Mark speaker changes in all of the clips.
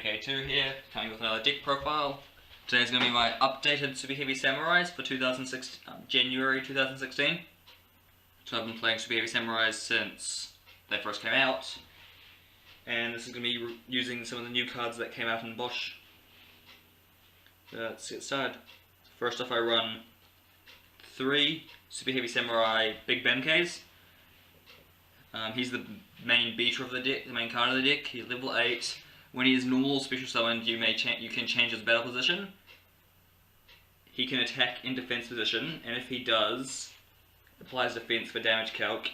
Speaker 1: AK2 here, coming with another deck profile. Today's going to be my updated Superheavy Samurais for January 2016. So I've been playing Superheavy Samurais since they first came out, and this is going to be using some of the new cards that came out in Bosch. Let's get started. First off, I run 3 Superheavy Samurai Big Benkeis. He's the main beater of the deck, the main card of the deck. He's level 8. When he is normal or special summoned, you can change his battle position. He can attack in defense position, and if he does, applies defense for damage calc.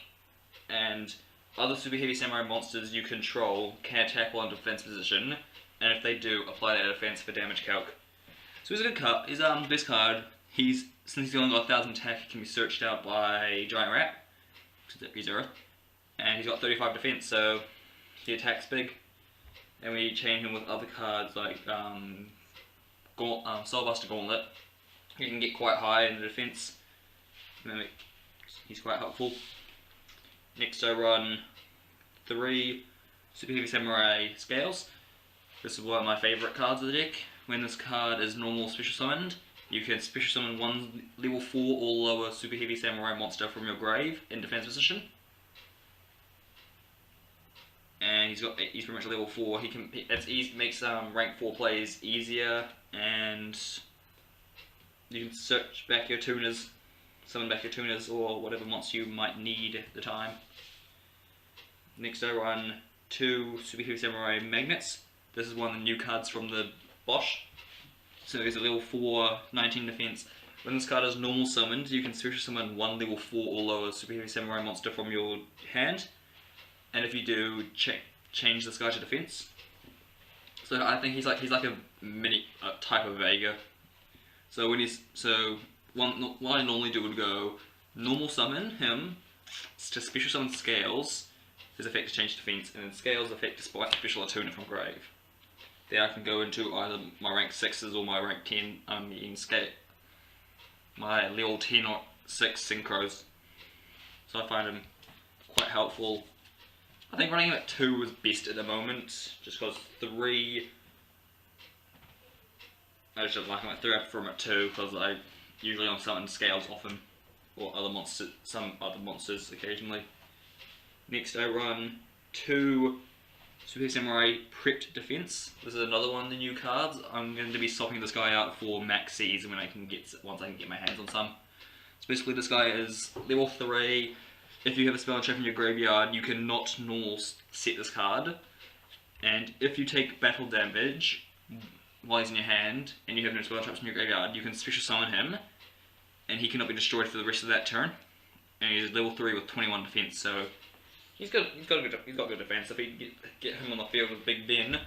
Speaker 1: And other Superheavy Samurai monsters you control can attack while in defense position, and if they do, apply that defense for damage calc. So he's a good card. He's the best card. Since he's only got 1000 attack, he can be searched out by Giant Rat. He's Earth. And he's got 35 defense, so he attacks big. And we chain him with other cards like Soulbuster Gauntlet. He can get quite high in the defense. He's quite helpful. Next I run 3 Superheavy Samurai Scales. This is one of my favourite cards of the deck. When this card is normal special summoned, you can special summon one level 4 or lower Superheavy Samurai monster from your grave in defense position. And he's pretty much a level 4. Makes rank 4 plays easier, and you can search back your tuners, summon back your tuners, or whatever monster you might need at the time. Next I run 2 Superheavy Samurai Magnets. This is one of the new cards from the Bosch. So he's a level 4, 19 defense. When this card is normal summoned, you can special summon one level 4 or lower Superheavy Samurai monster from your hand. And if you do, change this guy to defense. So I think he's like a mini type of Vega. So what I normally do would go normal summon him to special summon Scales. His effect is change to defense, and then Scales effect is special attune from grave. Then I can go into either my rank 6s or my rank 10. My level 10 or 6 synchros. So I find him quite helpful. I think running him at 2 is best at the moment, just because 3... I just don't like him at 3, I prefer him at 2, because I usually don't summon Scales off him, or some other monsters occasionally. Next I run 2 Superheavy Samurai Prepped Defense. This is another one of the new cards. I'm going to be swapping this guy out for Max C's once I can get my hands on some. So basically this guy is level 3. If you have a spell and trap in your graveyard, you cannot normal set this card. And if you take battle damage while he's in your hand, and you have no spell and traps in your graveyard, you can special summon him, and he cannot be destroyed for the rest of that turn. And he's level 3 with 21 defense, so he's got good defense. If you get him on the field with Big Ben,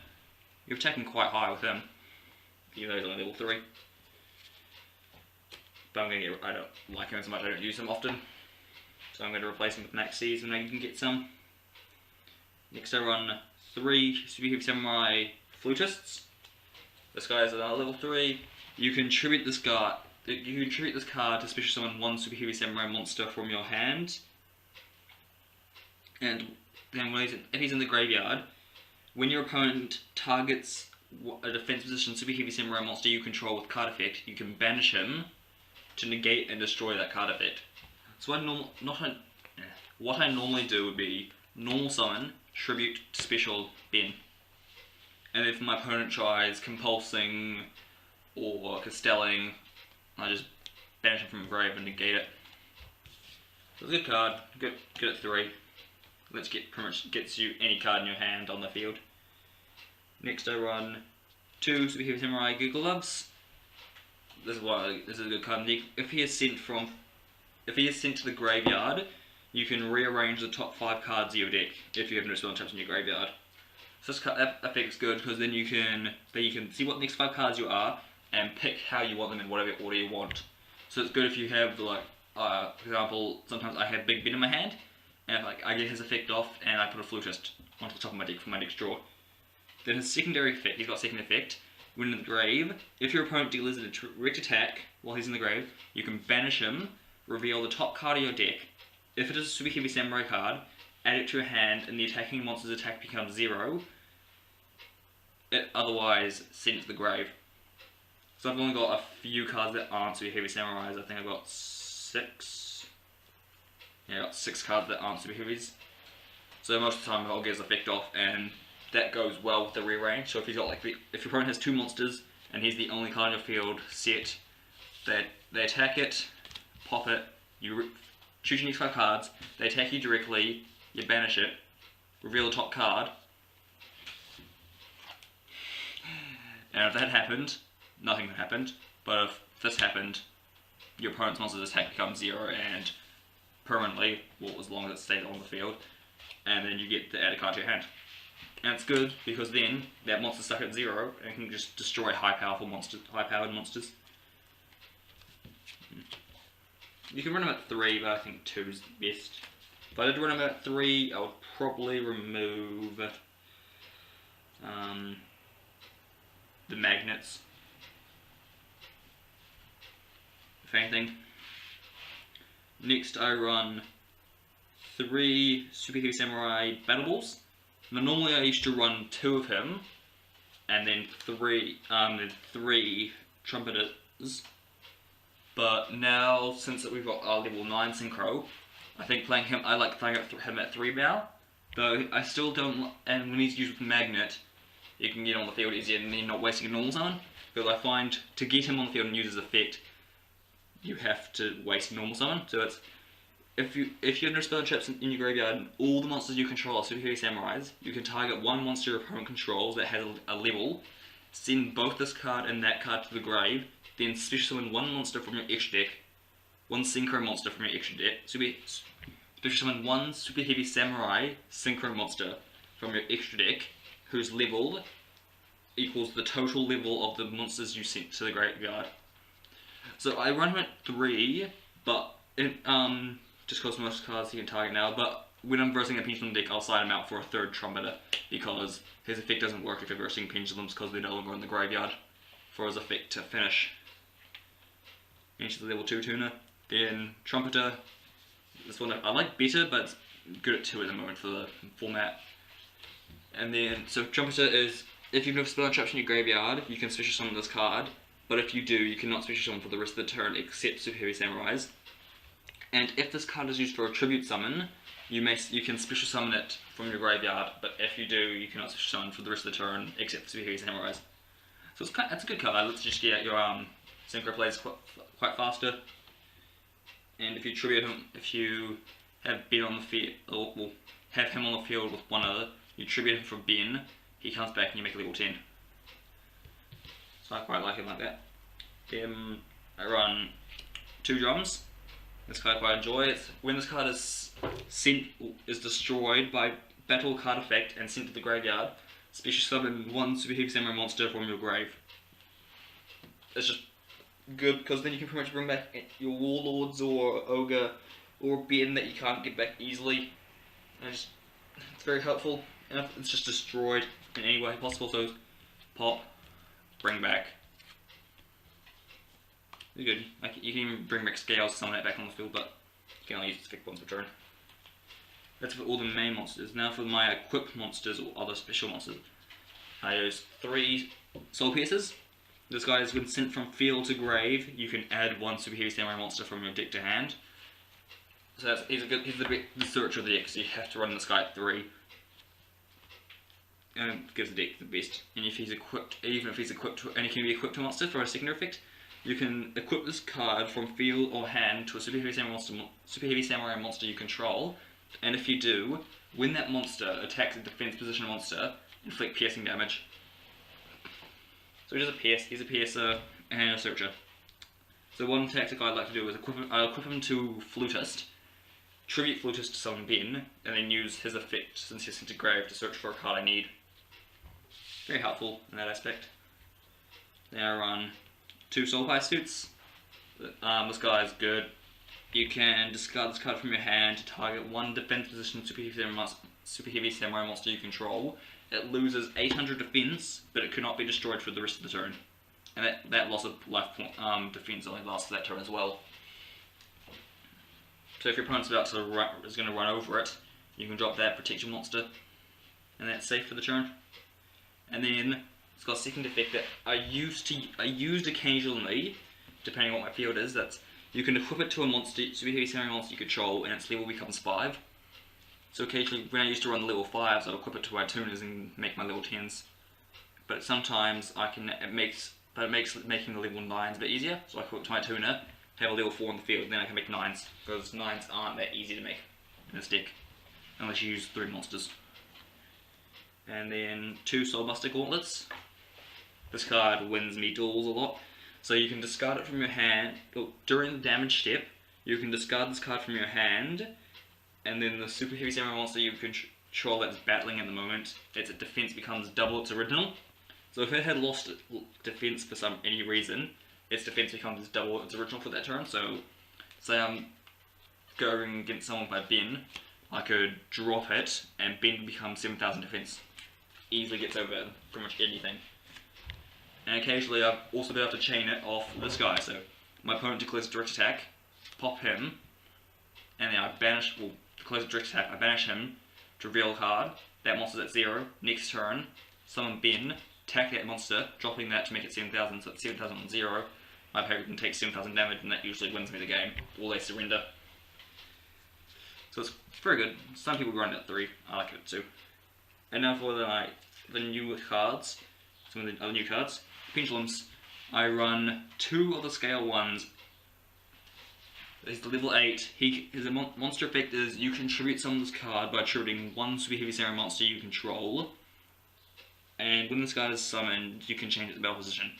Speaker 1: you're attacking quite high with him, even though he's only level 3. But I don't like him as much. I don't use him often. So I'm going to replace him with Max C's when I can get some. Next I run 3 Superheavy Samurai Flutists. This guy is another level 3. You can tribute this card. You can tribute this card to special summon one Superheavy Samurai monster from your hand. And then if he's in the graveyard, when your opponent targets a defense position Superheavy Samurai monster you control with card effect, you can banish him to negate and destroy that card effect. So what I normally do would be normal summon, tribute to special Ben. And if my opponent tries compulsing or castelling, I just banish him from the grave and negate it. So it's a good card, good at 3. Pretty much gets you any card in your hand on the field. Next I run 2 Superheavy Samurai Google Gloves. This is a good card. If he is sent to the graveyard, you can rearrange the top 5 cards of your deck if you have no spell and traps in your graveyard. So that effect's good because then you can see what the next 5 cards you are and pick how you want them in whatever order you want. So it's good if you have for example, sometimes I have Big Ben in my hand, and I get his effect off and I put a Flutist onto the top of my deck for my next draw. Then his secondary effect, he's got a second effect. When in the grave, if your opponent deals a direct attack while he's in the grave, you can banish him, reveal the top card of your deck. If it is a Superheavy Samurai card, add it to your hand and the attacking monster's attack becomes 0. it otherwise sent to the grave. So I've only got a few cards that aren't Superheavy Samurais. I think I've got 6. Yeah, I got 6 cards that aren't Super Heavies. So most of the time I'll get his effect off, and that goes well with the rearrange. So if he's got like if your opponent has 2 monsters and he's the only card in your field set, they attack it, pop it, you choose your next 5 cards, they attack you directly, you banish it, reveal the top card, and if that happened, nothing happened. But if this happened, your opponent's monster's attack becomes 0 and permanently, well, as long as it stays on the field, and then you get to add a card to your hand. And it's good because then that monster's stuck at 0 and can just destroy high-powered monsters. You can run them at 3, but I think 2 is best. If I did run them at 3, I would probably remove the magnets, if anything. Next I run 3 Superheavy Samurai Battle Balls. Now normally I used to run 2 of him, and then 3 Trumpeters. But now, since we've got our level 9 Synchro, I think I like playing him at 3 now. Though I still don't, and when he's used with Magnet, you can get on the field easier and you're not wasting a normal summon. Because I find, to get him on the field and use his effect, you have to waste a normal summon. So it's, if you have no spell traps in your graveyard and all the monsters you control are Superheavy Samurais, you can target one monster your opponent controls that has a level, send both this card and that card to the grave, then special summon one monster from your extra deck, one Synchro monster from your extra deck, special summon one Superheavy Samurai Synchro monster from your extra deck, whose level equals the total level of the monsters you sent to the graveyard. So I run him at 3, but just because most cards he can target now, but when I'm versing a Pendulum deck, I'll side him out for a 3rd Trumpeter, because his effect doesn't work if you're versing Pendulums, because they're no longer in the graveyard for his effect to finish. Into the level 2 tuner. Then Trumpeter, this one I like better, but it's good at 2 at the moment for the format. And then, so Trumpeter is, if you've no spell traps in your graveyard, you can special summon this card, but if you do, you cannot special summon for the rest of the turn except Superheavy Samurais. And if this card is used for a tribute summon, you can special summon it from your graveyard, but if you do, you cannot special summon for the rest of the turn except for Superheavy Samurais. So it's a good card. Let's just get your Synchro plays quite faster. And if you tribute him, if you have Ben on the field, or well, have him on the field with one other, you tribute him for Ben, he comes back and you make a level 10. So I quite like him like that. Then I run 2 drums. This card I quite enjoy. When this card is destroyed by battle card effect and sent to the graveyard, special summon one Superheavy Samurai monster from your grave. It's just good because then you can pretty much bring back your Warlords or Ogre or Ben that you can't get back easily. And it's very helpful. And it's just destroyed in any way possible. So pop, bring back. It's good. Like, you can even bring back Scales to summon that back on the field, but you can only use its effect once per turn. That's for all the main monsters. Now for my equipped monsters or other special monsters, I use 3 Soul Piercers. This guy has been sent from field to grave. You can add 1 Superheavy Samurai monster from your deck to hand. So he's the searcher of the deck, so you have to run this guy at 3. And it gives the deck the best. And if he's equipped, even if he's equipped, and he can be equipped to a monster for a secondary effect, you can equip this card from field or hand to a Superheavy Samurai monster you control, and if you do, when that monster attacks a defense position monster, inflict piercing damage. So he's a piercer and a searcher. So one tactic I'd like to do is I'll equip him to Flutist, tribute Flutist to summon Ben, and then use his effect, since he's sent to grave, to search for a card I need. Very helpful in that aspect. Then I run 2 Soul Pie suits. This guy is good. You can discard this card from your hand to target 1 defense position Superheavy Samurai monster you control. It loses 800 defense, but it cannot be destroyed for the rest of the turn. And that loss of life point defense only lasts for that turn as well. So if your opponent's is going to run over it, you can drop that, protect your monster, and that's safe for the turn. And then It's got a second effect that I used occasionally, depending on what my field is. That's you can equip it to a monster, super heavy samurai monster you control, and its level becomes 5. So occasionally, when I used to run the level 5s, I'll equip it to my tuners and make my level 10s. But sometimes it makes making the level 9s a bit easier. So I equip it to my tuner, have a level 4 in the field, and then I can make 9s, because 9s aren't that easy to make in this deck, unless you use 3 monsters. And then 2 Soulbuster Gauntlets. This card wins me duels a lot. So you can discard it from your hand. During the damage step, you can discard this card from your hand, and then the Super Heavy Samurai monster you control that's battling at the moment, its defense becomes double its original. So if it had lost defense for any reason, its defense becomes double its original for that turn. So, say I'm going against someone by Ben, I could drop it, and Ben becomes 7,000 defense. Easily gets over pretty much anything. And occasionally I've also been able to chain it off this guy. So my opponent declares direct attack, pop him, and then I banish, declares direct attack, I banish him to reveal a card. That monster's at 0. Next turn, summon Ben, attack that monster, dropping that to make it 7,000, so it's 7,000 on 0. My opponent can take 7,000 damage, and that usually wins me the game, or they surrender. So it's very good. Some people run it at 3, I like it too. And now for the new cards, some of the other new cards. Pendulums, I run 2 of the scale 1s. He's the level 8. His monster effect is you contribute some of this card by attributing 1 Super Heavy Samurai monster you control. And when this card is summoned, you can change its battle position.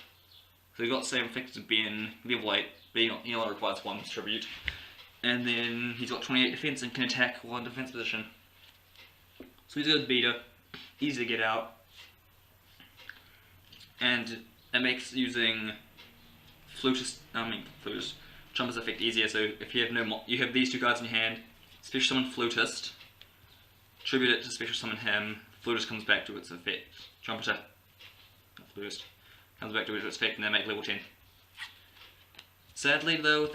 Speaker 1: So you've got the same effect as Ben, level 8, but he only requires 1 tribute. And then he's got 28 defense and can attack while in defense position. So he's a good beater, easy to get out. And it makes using Trumpet's effect easier. So if you have you have these 2 cards in your hand, special summon Flutist, tribute it to special summon him, Flutist comes back to its effect. Trumpeter, not Flutist, comes back to its effect and then make level 10. Sadly though,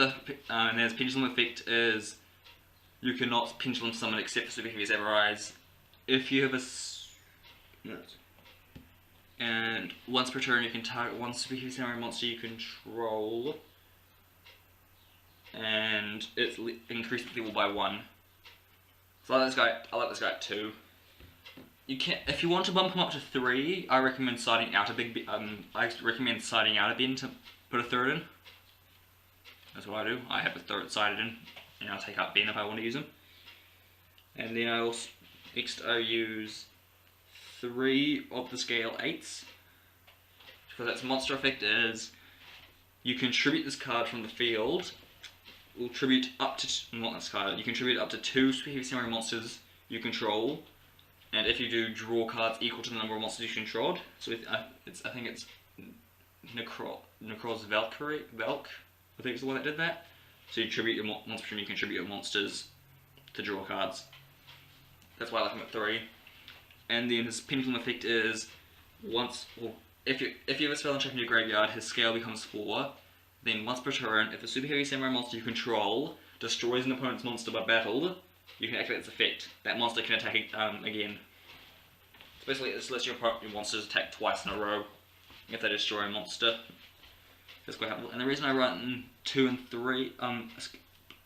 Speaker 1: and there's Pendulum effect is you cannot Pendulum summon except for Super Heavy Samurais. If you have and once per turn you can target 1 Super Heavy Samurai monster you control, and it's increased level by 1. So I like this guy at 2. You can, if you want to bump him up to 3, I recommend siding out a Ben to put a 3rd in. That's what I do. I have a 3rd sided in, and I'll take out Ben if I want to use him. And then next I use 3 of the scale 8s, because its monster effect is you contribute this card from the field. Will tribute up to you contribute up to 2 Super Heavy Samurai monsters you control, and if you do, draw cards equal to the number of monsters you controlled. So I think it's Necros Valkyrie, I think it's the one that did that. So you tribute your monster and you contribute your monsters to draw cards. That's why I like him at 3. And then his Pendulum effect is if you have a spell and check in your graveyard, his scale becomes 4. Then once per turn, if a Super Heavy Samurai monster you control destroys an opponent's monster by battle, you can activate its effect. That monster can attack again. So basically, this lets your monsters attack twice in a row if they destroy a monster. That's quite helpful. And the reason I run 2 and 3,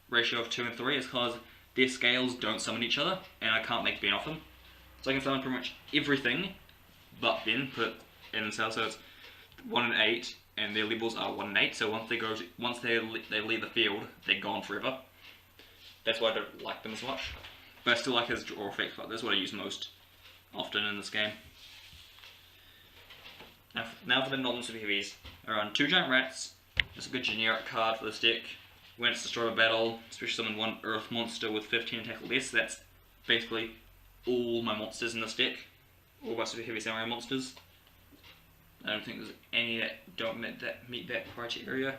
Speaker 1: ratio of 2 and 3 is because their scales don't summon each other, and I can't make Ben off them. So I can summon pretty much everything but Ben, put in themselves. So it's 1 and 8, and their levels are 1 and 8. So once they leave the field, they're gone forever. That's why I don't like them as much. But I still like his draw effect. That's what I use most often in this game. Now for the non-super heavies. I run 2 giant rats. It's a good generic card for this deck. When it's destroyed by battle, especially summon 1 earth monster with 15 attack or less. That's basically all my monsters in this deck. All my super heavy samurai monsters. I don't think there's any that don't meet that criteria.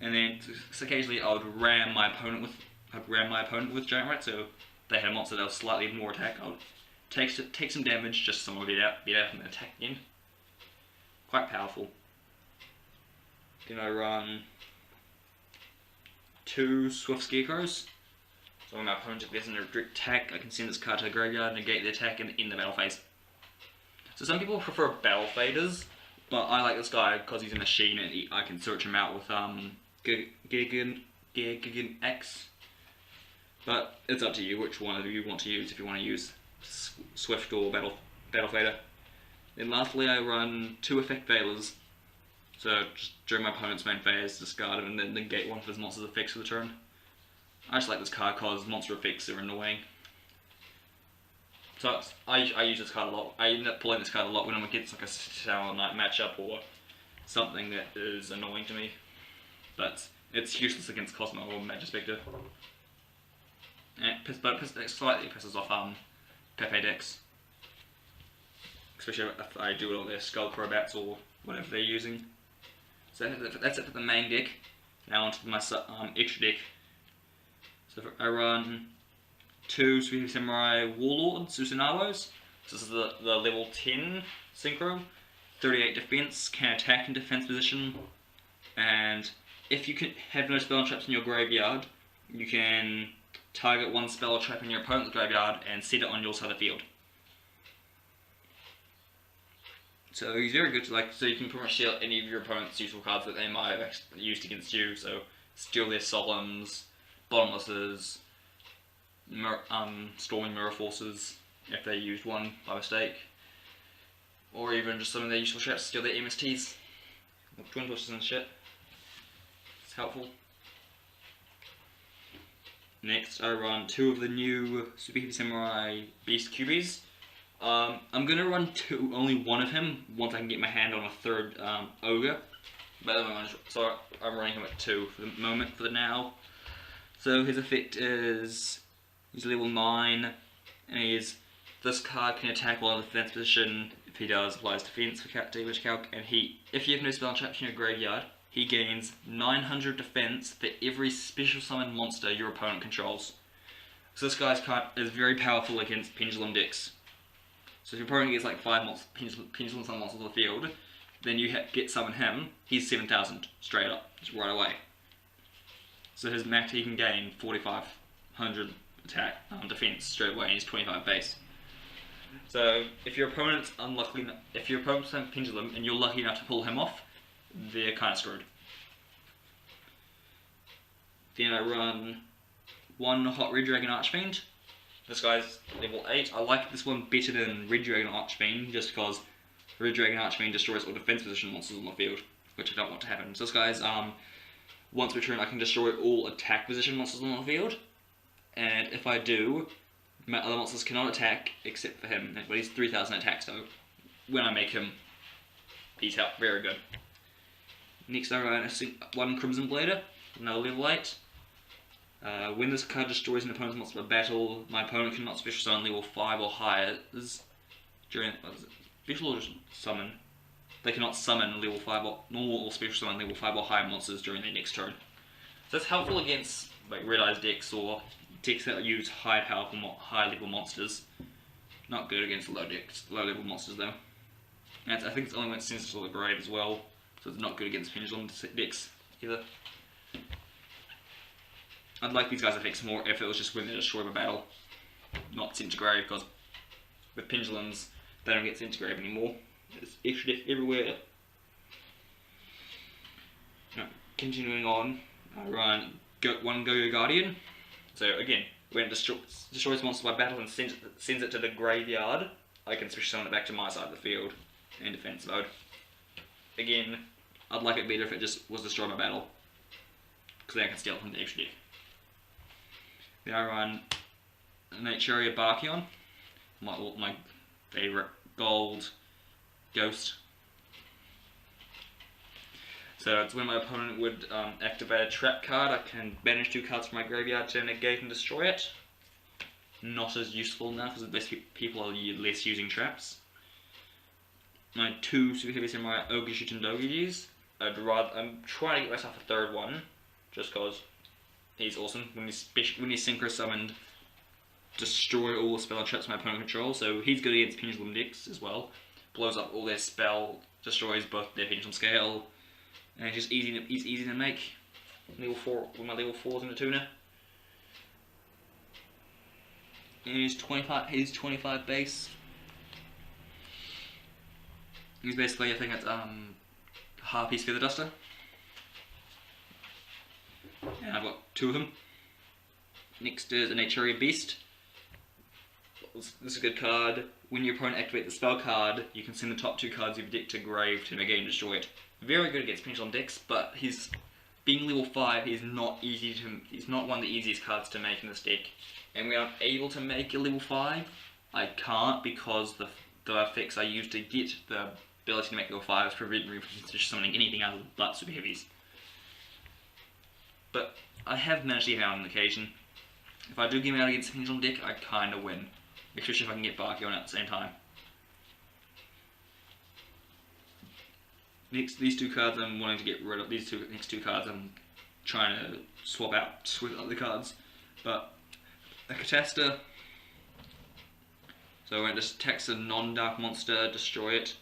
Speaker 1: And then occasionally I would ram my opponent with giant rat. So if they had a monster that was slightly more attack, I would take some damage just so someone would get out and attack again. Quite powerful. Then I run 2 swift scarecrows. So when my opponent gets in a direct attack, I can send this card to the graveyard, negate the attack, and end the battle phase. So some people prefer battle faders, but I like this guy because he's a machine and I can search him out with Gigan X. But it's up to you which one of you want to use, if you want to use Swift or Battle Fader. Then lastly I run 2 effect failers. So just during my opponent's main phase, discard him and then negate one of his monster's effects for the turn. I just like this card because monster effects are annoying. So I use this card a lot. I end up pulling this card a lot when I'm against like a Tower Knight matchup or something that is annoying to me. But it's useless against Cosmo or Magic Spectre. But it slightly pisses off Pepe decks. Especially if I do it on their Skull Crowbats or whatever they're using. So that's it for the main deck. Now onto my extra deck. So I run 2 Superheavy Samurai Warlord Susanawos. So this is the level 10 synchro. 38 defense, can attack in defense position. And if you can have no spell traps in your graveyard, you can target one spell or trap in your opponent's graveyard and set it on your side of the field. So he's very good, so you can pretty much steal any of your opponent's useful cards that they might have used against you. So steal their Solemns, Bottomlesses, Storming Mirror Forces, if they used one by mistake. Or even just some of their useful traps, steal their MSTs, Twin Twisted and shit. It's helpful. Next, I run 2 of the new Superheavy Samurai Beast QBs. I'm gonna run only one of him once I can get my hand on a 3rd Ogre. But so I'm running him at 2 for the moment, for the now. So his effect is he's level 9, and this card can attack while in defense position. If he does, applies defense for damage calc, and if you have no spell traps in your graveyard, he gains 900 defense for every special summon monster your opponent controls. So this guy's card is very powerful against Pendulum decks. So if your opponent gets like 5 Pendulum summon monsters on the field, then you get summon him, he's 7,000 straight up, just right away. So his max he can gain 4,500 attack defense straight away, and he's 25 base. So if your opponent's playing Pendulum and you're lucky enough to pull him off, they're kind of screwed. Then I run 1 Hot Red Dragon Archfiend. This guy's level 8. I like this one better than Red Dragon Archfiend just because Red Dragon Archfiend destroys all defense position monsters on the field, which I don't want to happen. So this guy's once per turn I can destroy all attack position monsters on the field, and if I do, my other monsters cannot attack except for him. But he's 3,000 attack, so when I make him, he's very good. Next I run 1 Crimson Blader, another level 8. When this card destroys an opponent's monster by battle, my opponent cannot special summon level 5 or higher during special or summon. They cannot summon level 5 or normal or special summon level 5 or higher monsters during their next turn. So that's helpful against like Red Eyes decks or decks that use high level monsters. Not good against low level monsters though. And I think it's only when it's sensitive to the grave as well, so it's not good against Pendulum decks either. I'd like these guys' effects more if it was just when they're destroyed by battle, not sent to grave, because with Pendulums they don't get sent to grave anymore. There's extra death everywhere. Now, continuing on, I run 1 Go-Go Guardian. So again, when it destroys monsters by battle and sends it to the graveyard, I can special summon it back to my side of the field in defense mode. Again, I'd like it better if it just was destroyed by battle, because then I can steal it from the extra deck. Then I run Naturia Barkion, my favourite gold ghost. So it's when my opponent would activate a trap card, I can banish 2 cards from my graveyard to negate and destroy it. Not as useful now because people are less using traps. My 2 Superheavy Samurai Ogre Shooting Doggies. I'm trying to get myself a 3rd one, just because he's awesome. When he's synchro summoned, destroy all the spell and traps my opponent controls. So he's good against Pendulum decks as well. Blows up all their spell, destroys both their Pendulum scale, and it's just easy to make. Level 4 with my level 4s in the tuner. And he's 25 base. He's basically, I think it's Harpy's Feather Duster. And I've got 2 of them. Next is a Naturia Beast. This is a good card. When your opponent activates the spell card, you can send the top 2 cards of your deck to grave to negate and destroy it. Very good against pendulum decks, but he's being level 5. He's not one of the easiest cards to make in this deck. And when I'm able to make a level 5, I can't because the effects I use to get the ability to make level 5 prevent me from summoning anything other but super heavies. But I have managed to get out on occasion. If I do get him out against a pendulum deck, I kinda win. Especially if I can get Barky on at the same time. Next, these 2 cards I'm wanting to get rid of. These next two cards I'm trying to swap out with other cards. But a Catasta. So when it just attacks a non-dark monster, destroy it.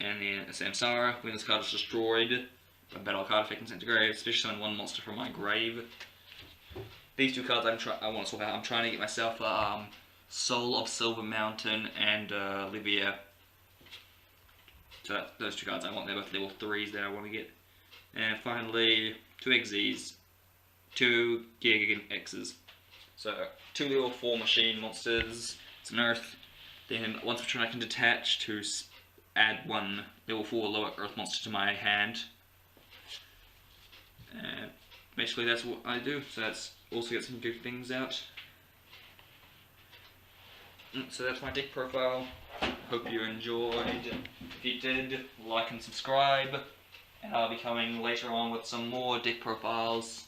Speaker 1: And then a Samsara. When this card is destroyed, a battle card effect and sent to grave, especially summon 1 monster from my grave. These 2 cards I want to swap out. I'm trying to get myself Soul of Silver Mountain and Livia. So those 2 cards I want. They're both level 3s that I want to get. And finally, 2 Xyz, 2 Giga X's. So 2 level 4 machine monsters. It's an Earth. Then once per turn I can detach to add 1 level 4 lower Earth monster to my hand. And basically that's what I do. So that's also get some good things out. So that's my deck profile. Hope you enjoyed. If you did, like and subscribe. And I'll be coming later on with some more deck profiles.